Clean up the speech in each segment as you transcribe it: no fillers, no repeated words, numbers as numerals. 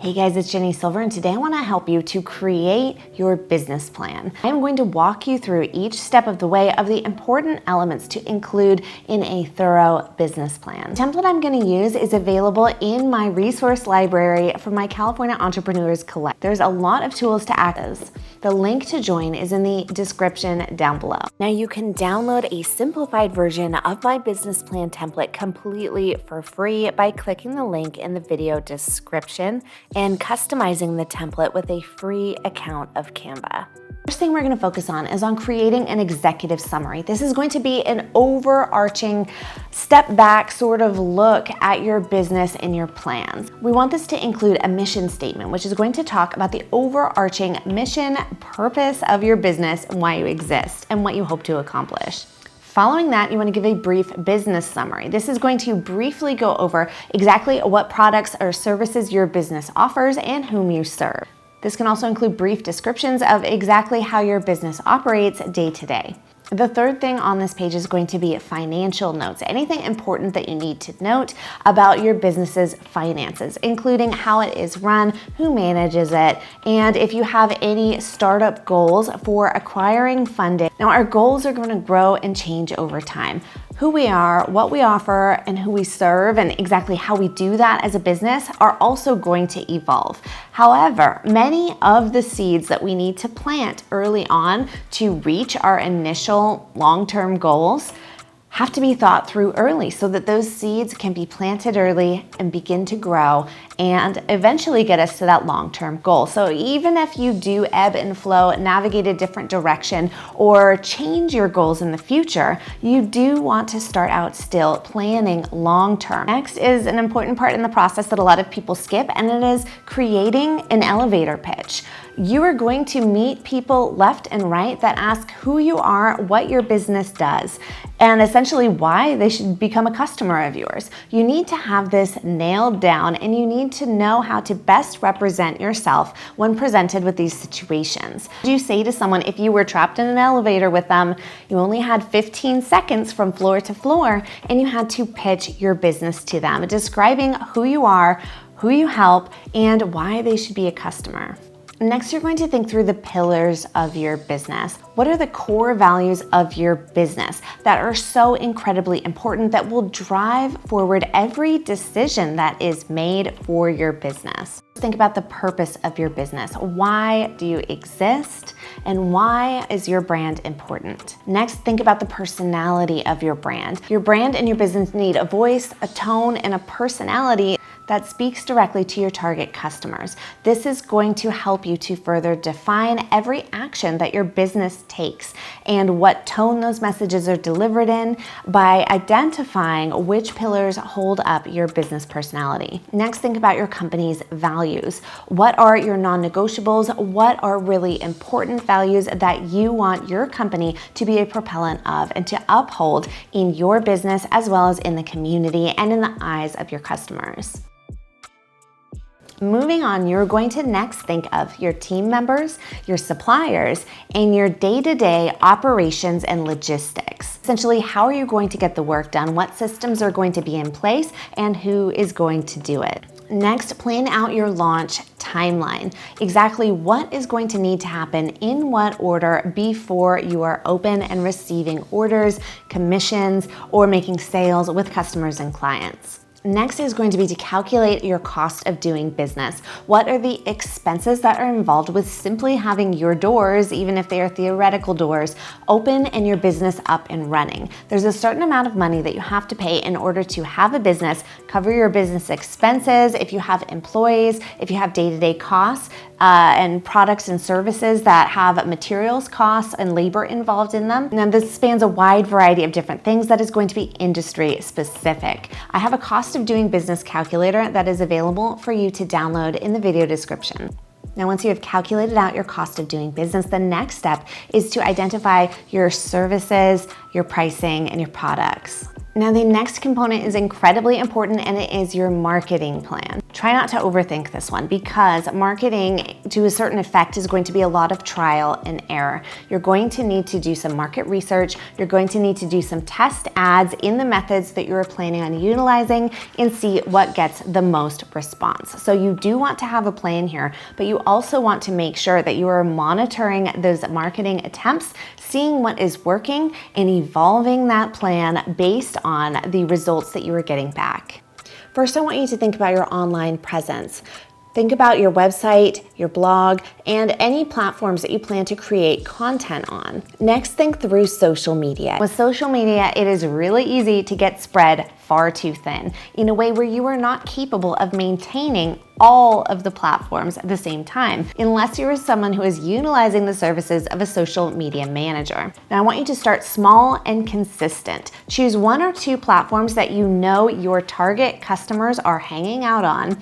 Hey guys, it's Ginny Silver, and today I want to help you to create your business plan. I'm going to walk you through each step of the way of the important elements to include in a thorough business plan. The template I'm going to use is available in my resource library for my California Entrepreneurs Collect. There's a lot of tools to access. The link to join is in the description down below. Now you can download a simplified version of my business plan template completely for free by clicking the link in the video description and customizing the template with a free account of Canva. First thing we're going to focus on is on creating an executive summary. This is going to be an overarching step back sort of look at your business and your plans. We want this to include a mission statement, which is going to talk about the overarching mission, purpose of your business, and why you exist, and what you hope to accomplish. Following that, you want to give a brief business summary. This is going to briefly go over exactly what products or services your business offers and whom you serve. This can also include brief descriptions of exactly how your business operates day to day. The third thing on this page is going to be financial notes. Anything important that you need to note about your business's finances, including how it is run, who manages it, and if you have any startup goals for acquiring funding. Now, our goals are going to grow and change over time. Who we are, what we offer, and who we serve, and exactly how we do that as a business are also going to evolve. However, many of the seeds that we need to plant early on to reach our initial long-term goals have to be thought through early so that those seeds can be planted early and begin to grow and eventually get us to that long-term goal. So even if you do ebb and flow, navigate a different direction, or change your goals in the future, you do want to start out still planning long-term. Next is an important part in the process that a lot of people skip, and it is creating an elevator pitch. You are going to meet people left and right that ask who you are, what your business does, and essentially why they should become a customer of yours. You need to have this nailed down, and you need to know how to best represent yourself when presented with these situations. You say to someone, if you were trapped in an elevator with them, you only had 15 seconds from floor to floor, and you had to pitch your business to them, describing who you are, who you help, and why they should be a customer. Next, you're going to think through the pillars of your business. What are the core values of your business that are so incredibly important that will drive forward every decision that is made for your business? Think about the purpose of your business. Why do you exist? And why is your brand important? Next, think about the personality of your brand. Your brand and your business need a voice, a tone, and a personality that speaks directly to your target customers. This is going to help you to further define every action that your business takes and what tone those messages are delivered in by identifying which pillars hold up your business personality. Next, think about your company's values. What are your non-negotiables? What are really important values that you want your company to be a propellant of and to uphold in your business as well as in the community and in the eyes of your customers? Moving on, you're going to next think of your team members, your suppliers, and your day-to-day operations and logistics. Essentially, how are you going to get the work done? What systems are going to be in place? And who is going to do it? Next, plan out your launch timeline. Exactly what is going to need to happen in what order before you are open and receiving orders, commissions, or making sales with customers and clients. Next is going to be to calculate your cost of doing business. What are the expenses that are involved with simply having your doors, even if they are theoretical doors, open and your business up and running? There's a certain amount of money that you have to pay in order to have a business, cover your business expenses, if you have employees, if you have day-to-day costs, and products and services that have materials costs and labor involved in them. Now, this spans a wide variety of different things that is going to be industry specific. I have a cost of doing business calculator that is available for you to download in the video description. Now, once you have calculated out your cost of doing business, the next step is to identify your services, your pricing, and your products. Now, the next component is incredibly important, and it is your marketing plan. Try not to overthink this one, because marketing to a certain effect is going to be a lot of trial and error. You're going to need to do some market research. You're going to need to do some test ads in the methods that you're planning on utilizing and see what gets the most response. So you do want to have a plan here, but you also want to make sure that you are monitoring those marketing attempts, seeing what is working and evolving that plan based on the results that you are getting back. First, I want you to think about your online presence. Think about your website, your blog, and any platforms that you plan to create content on. Next, think through social media. With social media, it is really easy to get spread far too thin in a way where you are not capable of maintaining all of the platforms at the same time, unless you are someone who is utilizing the services of a social media manager. Now, I want you to start small and consistent. Choose 1 or 2 platforms that you know your target customers are hanging out on.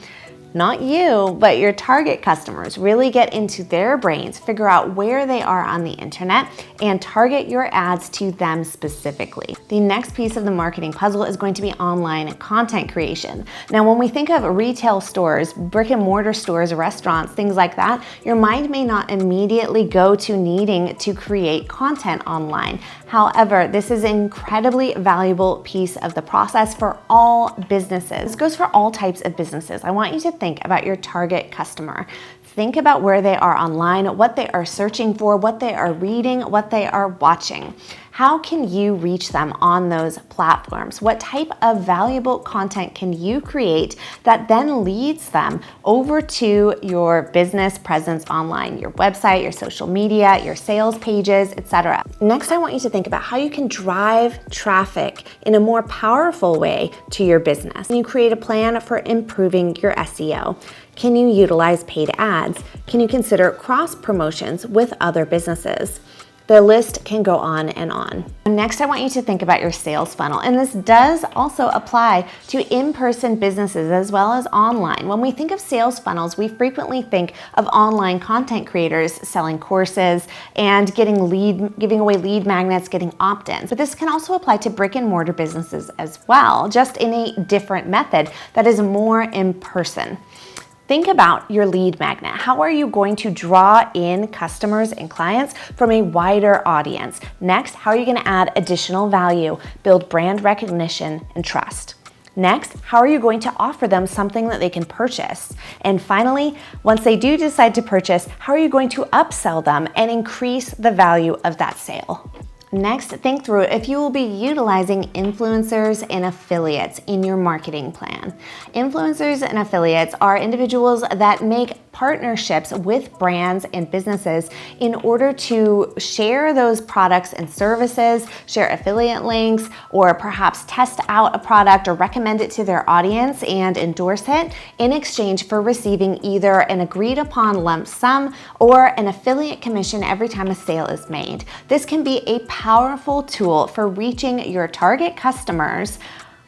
Not you, but your target customers. Really get into their brains, figure out where they are on the internet, and target your ads to them specifically. The next piece of the marketing puzzle is going to be online content creation. Now, when we think of retail stores, brick and mortar stores, restaurants, things like that, your mind may not immediately go to needing to create content online. However, this is an incredibly valuable piece of the process for all businesses. This goes for all types of businesses. I want you to think about your target customer. Think about where they are online, what they are searching for, what they are reading, what they are watching. How can you reach them on those platforms? What type of valuable content can you create that then leads them over to your business presence online, your website, your social media, your sales pages, etc. Next, I want you to think about how you can drive traffic in a more powerful way to your business. Can you create a plan for improving your SEO? Can you utilize paid ads? Can you consider cross promotions with other businesses? The list can go on and on. Next, I want you to think about your sales funnel. And this does also apply to in-person businesses as well as online. When we think of sales funnels, we frequently think of online content creators selling courses and giving away lead magnets, getting opt-ins. But this can also apply to brick and mortar businesses as well, just in a different method that is more in person. Think about your lead magnet. How are you going to draw in customers and clients from a wider audience? Next, how are you going to add additional value, build brand recognition and trust? Next, how are you going to offer them something that they can purchase? And finally, once they do decide to purchase, how are you going to upsell them and increase the value of that sale? Next, think through if you will be utilizing influencers and affiliates in your marketing plan. Influencers and affiliates are individuals that make partnerships with brands and businesses in order to share those products and services, share affiliate links, or perhaps test out a product or recommend it to their audience and endorse it in exchange for receiving either an agreed upon lump sum or an affiliate commission every time a sale is made. This can be a powerful tool for reaching your target customers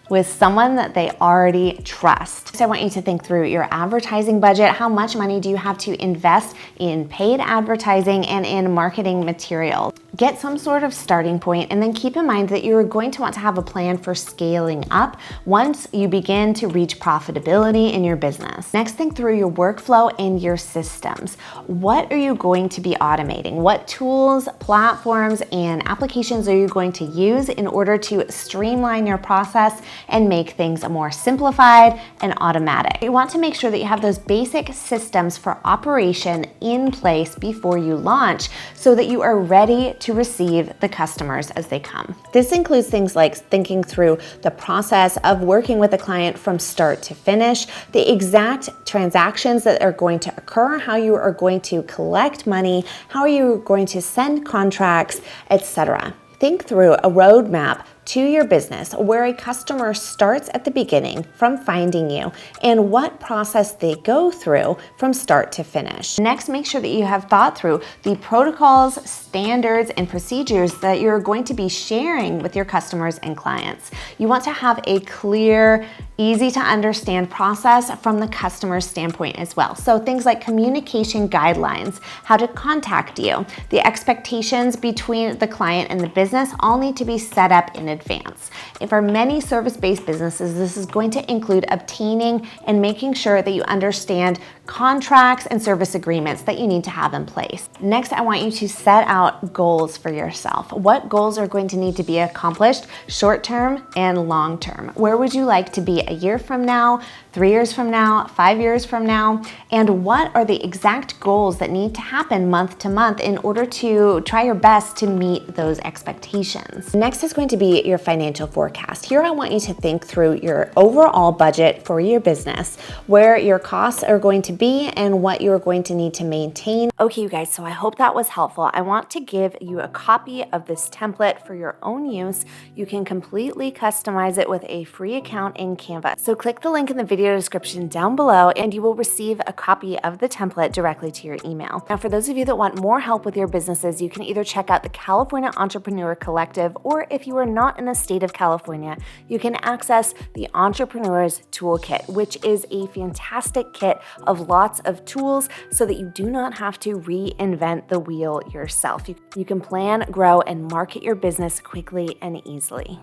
with someone that they already trust. So I want you to think through your advertising budget. How much money do you have to invest in paid advertising and in marketing material? Get some sort of starting point, and then keep in mind that you're going to want to have a plan for scaling up once you begin to reach profitability in your business. Next, think through your workflow and your systems. What are you going to be automating? What tools, platforms, and applications are you going to use in order to streamline your process and make things more simplified and automatic? You want to make sure that you have those basic systems for operation in place before you launch so that you are ready to receive the customers as they come. This includes things like thinking through the process of working with a client from start to finish, the exact transactions that are going to occur, how you are going to collect money, how you are going to send contracts, etc. Think through a roadmap to your business where a customer starts at the beginning from finding you and what process they go through from start to finish. Next, make sure that you have thought through the protocols, standards, and procedures that you're going to be sharing with your customers and clients. You want to have a clear, easy to understand process from the customer's standpoint as well. So things like communication guidelines, how to contact you, the expectations between the client and the business all need to be set up in advance. And for many service-based businesses, this is going to include obtaining and making sure that you understand contracts and service agreements that you need to have in place. Next, I want you to set out goals for yourself. What goals are going to need to be accomplished short-term and long-term? Where would you like to be a year from now, 3 years from now, 5 years from now? And what are the exact goals that need to happen month to month in order to try your best to meet those expectations? Next is going to be your financial forecast. Here I want you to think through your overall budget for your business, where your costs are going to be and what you're going to need to maintain. Okay, you guys, so I hope that was helpful. I want to give you a copy of this template for your own use. You can completely customize it with a free account in Canva. So click the link in the video description down below and you will receive a copy of the template directly to your email. Now, for those of you that want more help with your businesses, you can either check out the California Entrepreneur Collective, or if you are not in the state of California, you can access the Entrepreneur's Toolkit, which is a fantastic kit of lots of tools so that you do not have to reinvent the wheel yourself. You can plan, grow, and market your business quickly and easily.